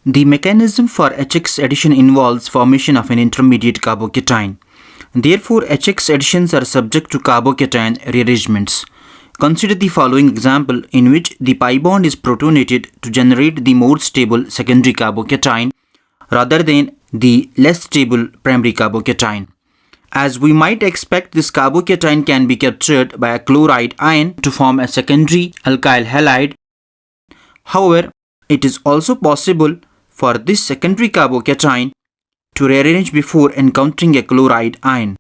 The mechanism for HX addition involves formation of an intermediate carbocation. Therefore, HX additions are subject to carbocation rearrangements. Consider the following example in which the pi bond is protonated to generate the more stable secondary carbocation rather than the less stable primary carbocation. As we might expect, this carbocation can be captured by a chloride ion to form a secondary alkyl halide. However, it is also possible for this secondary carbocation to rearrange before encountering a chloride ion.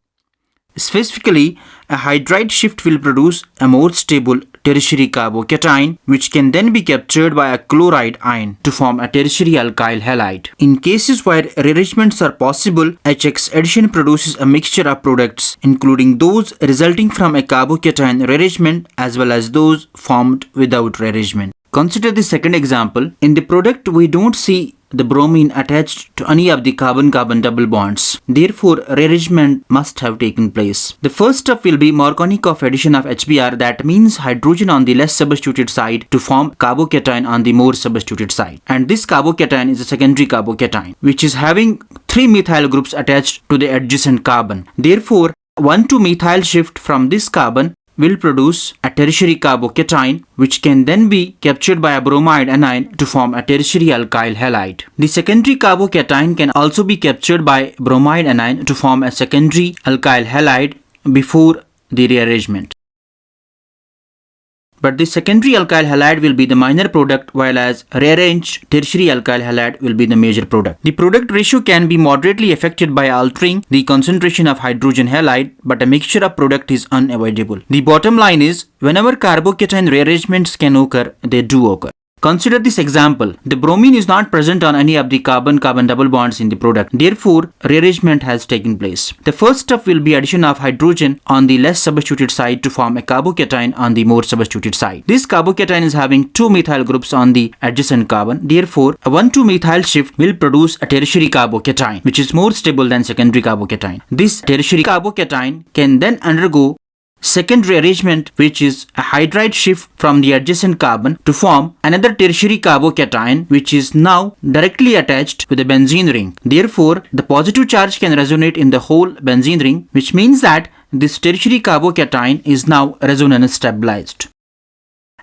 Specifically, a hydride shift will produce a more stable tertiary carbocation which can then be captured by a chloride ion to form a tertiary alkyl halide. In cases where rearrangements are possible, HX addition produces a mixture of products including those resulting from a carbocation rearrangement as well as those formed without rearrangement. Consider the second example. In the product, we don't see the bromine attached to any of the carbon-carbon double bonds. Therefore, rearrangement must have taken place. The first step will be Markovnikov addition of HBr, that means hydrogen on the less substituted side to form carbocation on the more substituted side. And this carbocation is a secondary carbocation which is having 3 methyl groups attached to the adjacent carbon. Therefore, 1,2-methyl shift from this carbon will produce a tertiary carbocation which can then be captured by a bromide anion to form a tertiary alkyl halide. The secondary carbocation can also be captured by bromide anion to form a secondary alkyl halide before the rearrangement. But the secondary alkyl halide will be the minor product, while as rearranged tertiary alkyl halide will be the major product. The product ratio can be moderately affected by altering the concentration of hydrogen halide, but a mixture of product is unavoidable. The bottom line is, whenever carbocation rearrangements can occur, they do occur. Consider this example. The bromine is not present on any of the carbon-carbon double bonds in the product. Therefore, rearrangement has taken place. The first step will be addition of hydrogen on the less substituted side to form a carbocation on the more substituted side. This carbocation is having 2 methyl groups on the adjacent carbon. Therefore, a 1,2-methyl shift will produce a tertiary carbocation which is more stable than secondary carbocation. This tertiary carbocation can then undergo second rearrangement, which is a hydride shift from the adjacent carbon to form another tertiary carbocation which is now directly attached to the benzene ring. Therefore, the positive charge can resonate in the whole benzene ring, which means that this tertiary carbocation is now resonance stabilized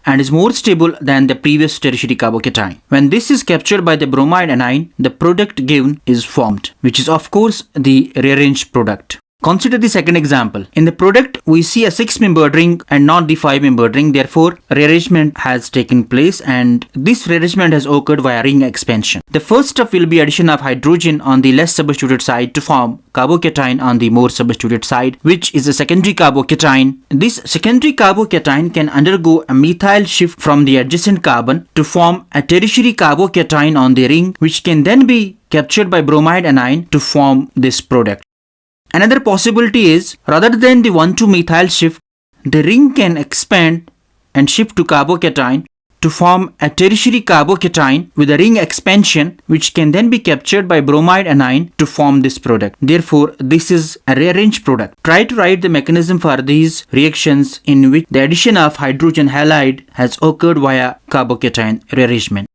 and is more stable than the previous tertiary carbocation. When this is captured by the bromide anion, the product given is formed, which is of course the rearranged product. Consider the second example. In the product, we see a 6-membered ring and not the 5-membered ring. Therefore, rearrangement has taken place and this rearrangement has occurred via ring expansion. The first step will be addition of hydrogen on the less substituted side to form carbocation on the more substituted side, which is a secondary carbocation. This secondary carbocation can undergo a methyl shift from the adjacent carbon to form a tertiary carbocation on the ring, which can then be captured by bromide anion to form this product. Another possibility is, rather than the 1,2-methyl shift, the ring can expand and shift to carbocation to form a tertiary carbocation with a ring expansion which can then be captured by bromide anion to form this product. Therefore, this is a rearranged product. Try to write the mechanism for these reactions in which the addition of hydrogen halide has occurred via carbocation rearrangement.